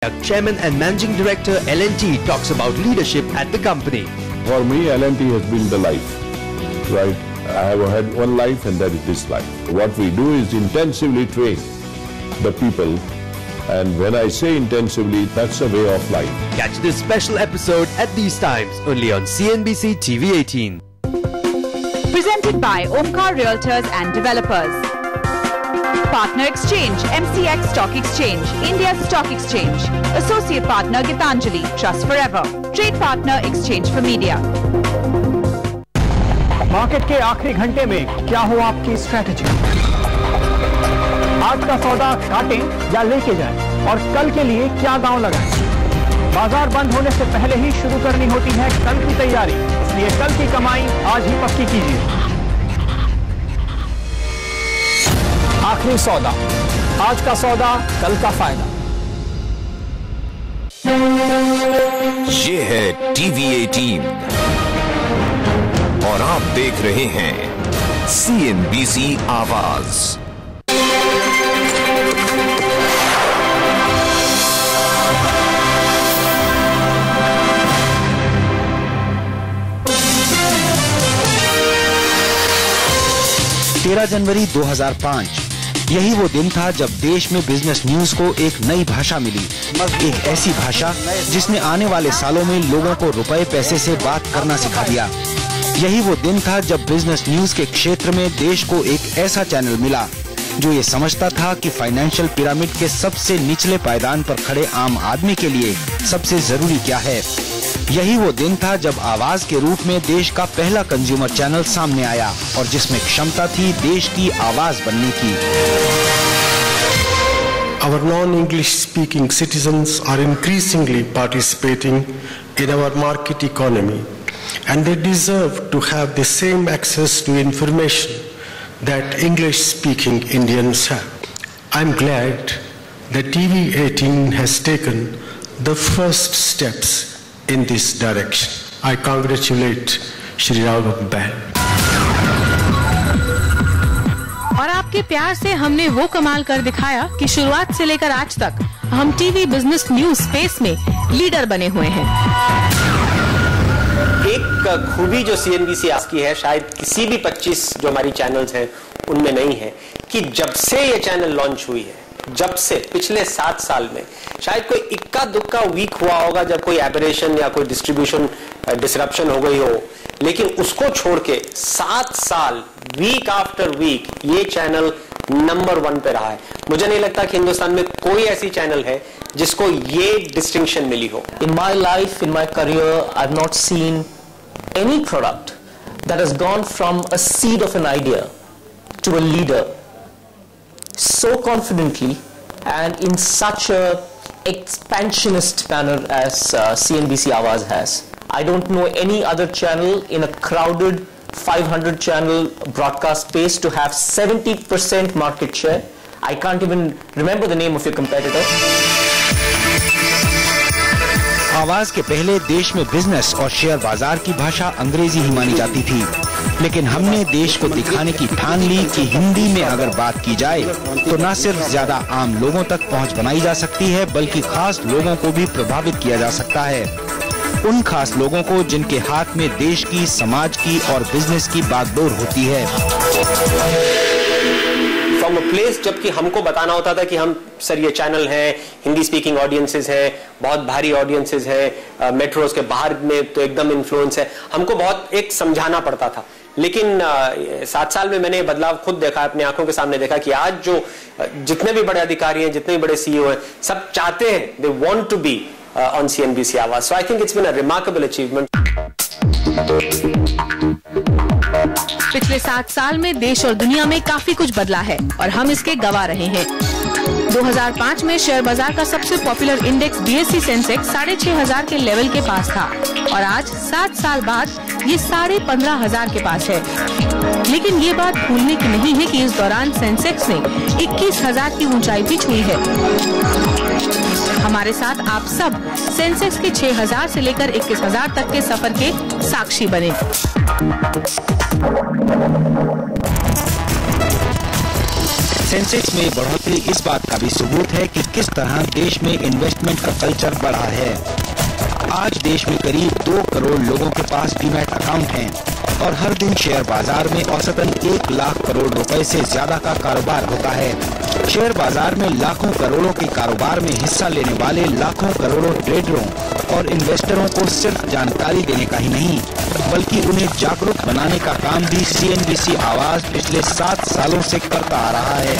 Pathak, Chairman and Managing Director, L&T, talks about leadership at the company. For me, L&T has been the life, right? I have had one life and that is this life. What we do is intensively train the people, and when I say intensively, that's a way of life. Catch this special episode at these times only on CNBC TV 18. Presented by Omkar Realtors and Developers. Partner Exchange, MCX Stock Exchange, India's Stock Exchange. Associate Partner Gitanjali, Trust Forever. Trade Partner Exchange for Media. Market के आखिरी घंटे में क्या हो आपकी strategy? आज का सौदा काटें या लेके जाएं और कल के लिए क्या दांव लगाएं? बाजार बंद होने से पहले ही शुरू करनी होती है कल की तैयारी, इसलिए कल की कमाई आज ही पक्की कीजिए। आखिरी सौदा, आज का सौदा, कल का फायदा। ये है टीवी 18 और आप देख रहे हैं CNBC आवाज। जनवरी 2005, यही वो दिन था जब देश में बिजनेस न्यूज को एक नई भाषा मिली, एक ऐसी भाषा जिसने आने वाले सालों में लोगों को रुपए पैसे से बात करना सिखा दिया। यही वो दिन था जब बिजनेस न्यूज के क्षेत्र में देश को एक ऐसा चैनल मिला जो ये समझता था कि फाइनेंशियल पिरामिड के सबसे निचले पायदान पर खड़े आम आदमी के लिए सबसे जरूरी क्या है। यही वो दिन था जब आवाज के रूप में देश का पहला कंज्यूमर चैनल सामने आया और जिसमें क्षमता थी देश की आवाज बनने की। Our non-English speaking citizens are increasingly participating in our market economy, and they deserve to have the same access to information that English speaking Indians have. I'm glad that TV 18 has taken the first steps in this direction. I congratulate Shri Raghav Bahl. और आपके प्यार से हमने वो कमाल कर दिखाया कि शुरुआत से लेकर आज तक हम टीवी बिजनेस न्यूज स्पेस में लीडर बने हुए हैं। एक खूबी जो CNBC आज की है, शायद किसी भी 25 जो हमारी चैनल्स हैं उनमें नहीं है, कि जब से ये चैनल लॉन्च हुई है, जब से पिछले 7 साल में शायद कोई इक्का दुक्का वीक हुआ होगा जब कोई एबरेशन या कोई डिस्ट्रीब्यूशन डिसरप्शन हो गई हो, लेकिन उसको छोड़ के 7 साल वीक आफ्टर वीक ये चैनल नंबर 1 पे रहा है। मुझे नहीं लगता कि हिंदुस्तान में कोई ऐसी चैनल है जिसको ये डिस्टिंक्शन मिली हो। In my life, in my career, I've not seen any product that has gone from a seed of an idea to a leader so confidently and in such a expansionist manner as CNBC Awaz has. I don't know any other channel in a crowded 500 channel broadcast space to have 70% market share. I can't even remember the name of your competitor. आवाज के पहले देश में business और share बाजार की भाषा अंग्रेजी ही मानी जाती थी, लेकिन हमने देश को दिखाने की ठान ली कि हिंदी में अगर बात की जाए तो न सिर्फ ज्यादा आम लोगों तक पहुंच बनाई जा सकती है, बल्कि खास लोगों को भी प्रभावित किया जा सकता है। उन खास लोगों को जिनके हाथ में देश की, समाज की और बिजनेस की बागडोर होती है। फ्रॉम अ प्लेस जबकि हमको बताना होता था कि हम सर ये चैनल है, हिंदी स्पीकिंग ऑडियंसेस है, बहुत भारी ऑडियंसेस है, मेट्रोज के बाहर में तो एकदम इन्फ्लुएंस है, हमको बहुत एक समझाना पड़ता था। लेकिन 7 साल में मैंने ये बदलाव खुद देखा, अपनी आंखों के सामने देखा कि आज जो जितने भी बड़े अधिकारी हैं, जितने भी बड़े CEO हैं, सब चाहते हैं, they want to be on CNBC Awaaz. So I think it's been a remarkable achievement. पिछले 7 साल में देश और दुनिया में काफी कुछ बदला है और हम इसके गवाह रहे हैं। 2005 में शेयर बाजार का सबसे पॉपुलर इंडेक्स BSE सेंसेक्स 6500 के लेवल के पास था और आज 7 साल बाद ये 15,500 के पास है। लेकिन ये बात भूलने की नहीं है कि इस दौरान सेंसेक्स ने 21,000 की ऊंचाई भी छुई है। हमारे साथ आप सब सेंसेक्स के 6,000 से लेकर 21,000 तक के सफर के साक्षी बने। सेंसेक्स में बढ़ोतरी इस बात का भी सबूत है कि किस तरह देश में इन्वेस्टमेंट का कल्चर बढ़ा है। आज देश में करीब 2 करोड़ लोगों के पास डीमैट अकाउंट हैं और हर दिन शेयर बाजार में औसतन 1 लाख करोड़ रुपए से ज्यादा का कारोबार होता है। शेयर बाजार में लाखों करोड़ों के कारोबार में हिस्सा लेने वाले लाखों करोड़ों ट्रेडरों और इन्वेस्टरों को सिर्फ जानकारी देने का ही नहीं, बल्कि उन्हें जागरूक बनाने का काम भी CNBC आवाज पिछले 7 सालों से करता आ रहा है।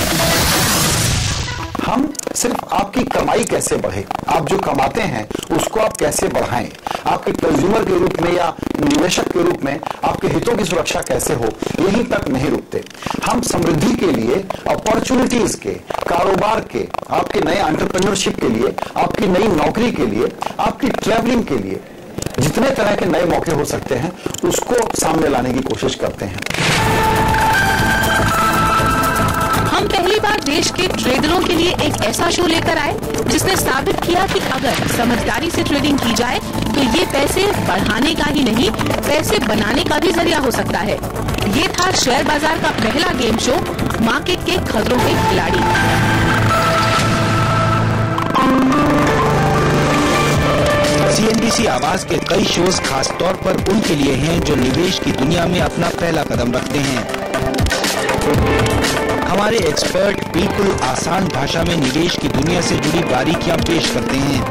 हम सिर्फ आपकी कमाई कैसे बढ़े, आप जो कमाते हैं उसको आप कैसे बढ़ाएं, आपके कंज्यूमर के रूप में या निवेशक के रूप में आपके हितों की सुरक्षा कैसे हो, यहीं तक नहीं रुकते। हम समृद्धि के लिए, अपॉर्चुनिटीज के, कारोबार के, आपके नए एंटरप्रेन्योरशिप के लिए, आपकी नई नौकरी के लिए, आपकी ट्रैवलिंग के लिए जितने तरह के नए मौके हो सकते हैं उसको सामने लाने की कोशिश करते हैं। हम पहली बार देश के ट्रेडरों के लिए एक ऐसा शो लेकर आए जिसने साबित किया कि अगर समझदारी से ट्रेडिंग की जाए तो ये पैसे बढ़ाने का ही नहीं, पैसे बनाने का भी जरिया हो सकता है। ये था शेयर बाजार का पहला गेम शो, मार्केट के खतरों के खिलाड़ी। CNBC आवाज के कई शोज खास तौर पर उनके लिए हैं जो निवेश की दुनिया में अपना पहला कदम रखते हैं। हमारे एक्सपर्ट बिल्कुल आसान भाषा में निवेश की दुनिया से जुड़ी बारीकियां पेश करते हैं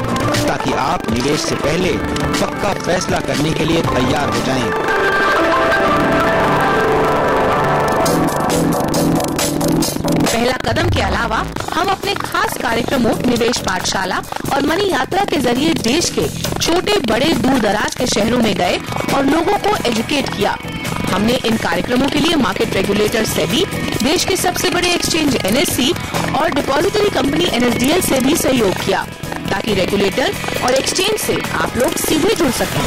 ताकि आप निवेश से पहले पक्का फैसला करने के लिए तैयार हो जाएं। पहला कदम के अलावा हम अपने खास कार्यक्रमों, निवेश पाठशाला और मनी यात्रा के जरिए देश के छोटे बड़े दूर दराज के शहरों में गए और लोगों को एजुकेट किया। हमने इन कार्यक्रमों के लिए मार्केट रेगुलेटर सेबी, देश के सबसे बड़े एक्सचेंज NSE और डिपॉजिटरी कंपनी NSDL से भी सहयोग किया ताकि रेगुलेटर और एक्सचेंज से आप लोग सीधे जुड़ सकें।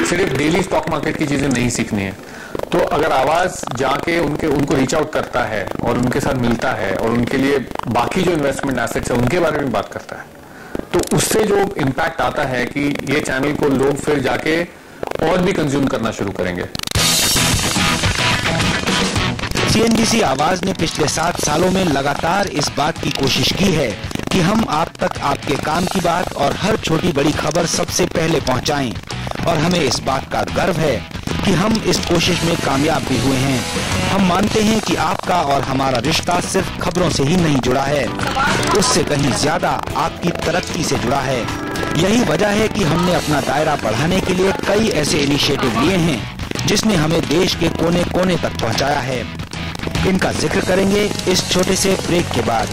सिर्फ डेली स्टॉक मार्केट की चीजें नहीं सीखनी है, तो अगर आवाज जाके उनको रीच आउट करता है और उनके साथ मिलता है और उनके लिए बाकी जो इन्वेस्टमेंट एसेट्स है उनके बारे में बात करता है, तो उससे जो इम्पैक्ट आता है कि ये चैनल को लोग फिर जाके और भी कंज्यूम करना शुरू करेंगे। CNBC आवाज ने पिछले 7 सालों में लगातार इस बात की कोशिश की है कि हम आप तक आपके काम की बात और हर छोटी बड़ी खबर सबसे पहले पहुंचाएं, और हमें इस बात का गर्व है कि हम इस कोशिश में कामयाब भी हुए हैं। हम मानते हैं कि आपका और हमारा रिश्ता सिर्फ खबरों से ही नहीं जुड़ा है, उससे कहीं ज्यादा आपकी तरक्की से जुड़ा है। यही वजह है कि हमने अपना दायरा बढ़ाने के लिए कई ऐसे इनिशिएटिव लिए हैं जिसने हमें देश के कोने कोने तक पहुंचाया है। इनका जिक्र करेंगे इस छोटे से ब्रेक के बाद।